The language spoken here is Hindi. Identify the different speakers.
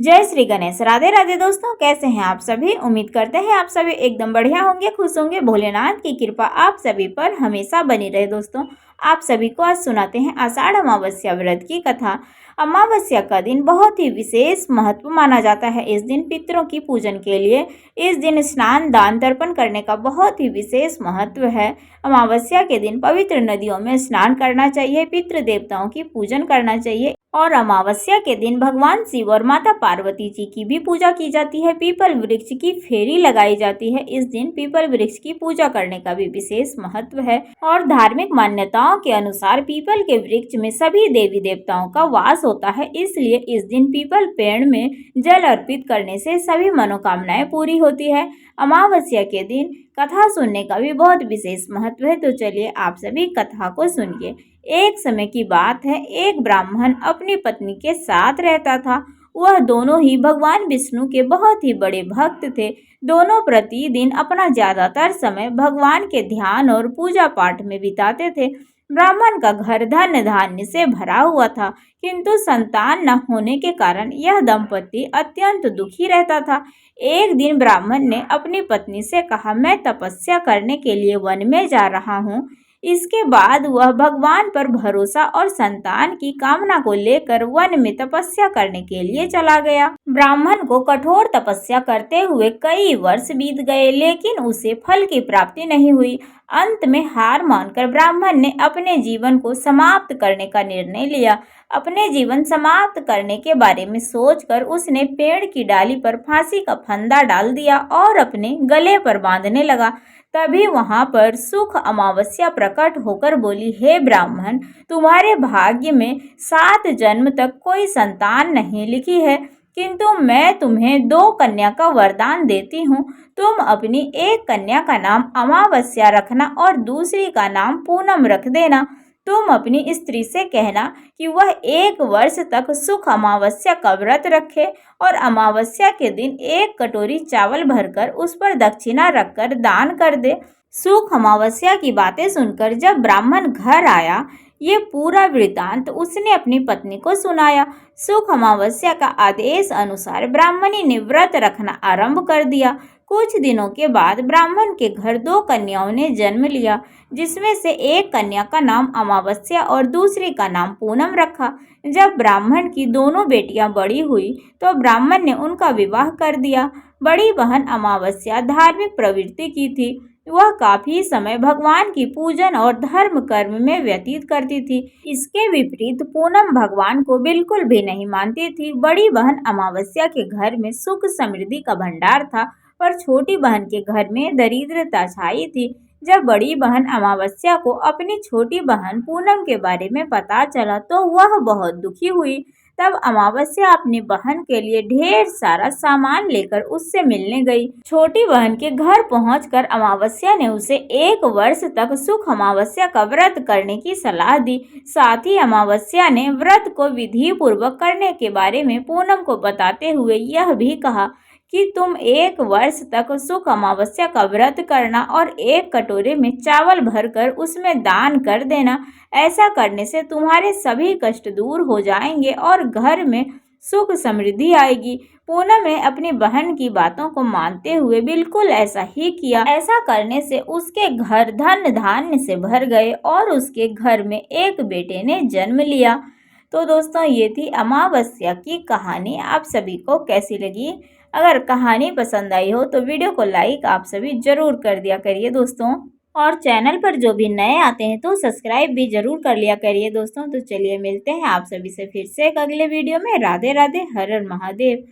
Speaker 1: जय श्री गणेश। राधे राधे दोस्तों, कैसे हैं आप सभी। उम्मीद करते हैं आप सभी एकदम बढ़िया होंगे, खुश होंगे। भोलेनाथ की कृपा आप सभी पर हमेशा बनी रहे। दोस्तों, आप सभी को आज सुनाते हैं आषाढ़ अमावस्या व्रत की कथा। अमावस्या का दिन बहुत ही विशेष महत्व माना जाता है। इस दिन पितरों की पूजन के लिए इस दिन स्नान दान तर्पण करने का बहुत ही विशेष महत्व है। अमावस्या के दिन पवित्र नदियों में स्नान करना चाहिए, पितृ देवताओं की पूजन करना चाहिए और अमावस्या के दिन भगवान शिव और माता पार्वती जी की भी पूजा की जाती है। पीपल वृक्ष की फेरी लगाई जाती है। इस दिन पीपल वृक्ष की पूजा करने का भी विशेष महत्व है और धार्मिक मान्यताओं के अनुसार पीपल के वृक्ष में सभी देवी देवताओं का वास होता है। इसलिए इस दिन पीपल पेड़ में जल अर्पित करने से सभी मनोकामनाएं पूरी होती है। अमावस्या के दिन कथा सुनने का भी बहुत विशेष महत्व है। तो चलिए आप सभी कथा को सुनिए। एक समय की बात है, एक ब्राह्मण अपनी पत्नी के साथ रहता था। वह दोनों ही भगवान विष्णु के बहुत ही बड़े भक्त थे। दोनों प्रतिदिन अपना ज्यादातर समय भगवान के ध्यान और पूजा पाठ में बिताते थे। ब्राह्मण का घर धन धान्य से भरा हुआ था, किंतु संतान न होने के कारण यह दंपति अत्यंत दुखी रहता था। एक दिन ब्राह्मण ने अपनी पत्नी से कहा, मैं तपस्या करने के लिए वन में जा रहा हूँ। इसके बाद वह भगवान पर भरोसा और संतान की कामना को लेकर वन में तपस्या करने के लिए चला गया। ब्राह्मण को कठोर तपस्या करते हुए कई वर्ष बीत गए, लेकिन उसे फल की प्राप्ति नहीं हुई। अंत में हार मानकर ब्राह्मण ने अपने जीवन को समाप्त करने का निर्णय लिया। अपने जीवन समाप्त करने के बारे में सोचकर उसने पेड़ की डाली पर फांसी का फंदा डाल दिया और अपने गले पर बांधने लगा। तभी वहां पर सुख अमावस्या प्रकट होकर बोली, हे ब्राह्मण, तुम्हारे भाग्य में 7 जन्म तक कोई संतान नहीं लिखी है, किंतु मैं तुम्हें 2 कन्या का वरदान देती हूँ। तुम अपनी एक कन्या का नाम अमावस्या रखना और दूसरी का नाम पूनम रख देना। तुम अपनी स्त्री से कहना कि वह 1 वर्ष तक सुख अमावस्या का व्रत रखे और अमावस्या के दिन 1 कटोरी चावल भरकर उस पर दक्षिणा रखकर दान कर दे। सुख अमावस्या की बातें सुनकर जब ब्राह्मण घर आया, ये पूरा वृतांत उसने अपनी पत्नी को सुनाया। सुख अमावस्या का आदेश अनुसार ब्राह्मणी ने व्रत रखना आरंभ कर दिया। कुछ दिनों के बाद ब्राह्मण के घर 2 कन्याओं ने जन्म लिया, जिसमें से एक कन्या का नाम अमावस्या और दूसरी का नाम पूनम रखा। जब ब्राह्मण की दोनों बेटियां बड़ी हुई तो ब्राह्मण ने उनका विवाह कर दिया। बड़ी बहन अमावस्या धार्मिक प्रवृत्ति की थी। वह काफी समय भगवान की पूजन और धर्म कर्म में व्यतीत करती थी। इसके विपरीत पूनम भगवान को बिल्कुल भी नहीं मानती थी। बड़ी बहन अमावस्या के घर में सुख समृद्धि का भंडार था, पर छोटी बहन के घर में दरिद्रता छाई थी। जब बड़ी बहन अमावस्या को अपनी छोटी बहन पूनम के बारे में पता चला तो वह बहुत दुखी हुई। तब अमावस्या अपनी बहन के लिए ढेर सारा सामान लेकर उससे मिलने गई। छोटी बहन के घर पहुंचकर अमावस्या ने उसे 1 वर्ष तक सुख अमावस्या का व्रत करने की सलाह दी। साथ ही अमावस्या ने व्रत को विधि पूर्वक करने के बारे में पूनम को बताते हुए यह भी कहा कि तुम 1 वर्ष तक सुख अमावस्या का व्रत करना और 1 कटोरे में चावल भरकर उसमें दान कर देना। ऐसा करने से तुम्हारे सभी कष्ट दूर हो जाएंगे और घर में सुख समृद्धि आएगी। पूनम ने अपनी बहन की बातों को मानते हुए बिल्कुल ऐसा ही किया। ऐसा करने से उसके घर धन धान्य से भर गए और उसके घर में एक बेटे ने जन्म लिया। तो दोस्तों, ये थी अमावस्या की कहानी। आप सभी को कैसी लगी? अगर कहानी पसंद आई हो तो वीडियो को लाइक आप सभी जरूर कर दिया करिए दोस्तों, और चैनल पर जो भी नए आते हैं तो सब्सक्राइब भी जरूर कर लिया करिए दोस्तों। तो चलिए मिलते हैं आप सभी से फिर से एक अगले वीडियो में। राधे राधे, हर हर महादेव।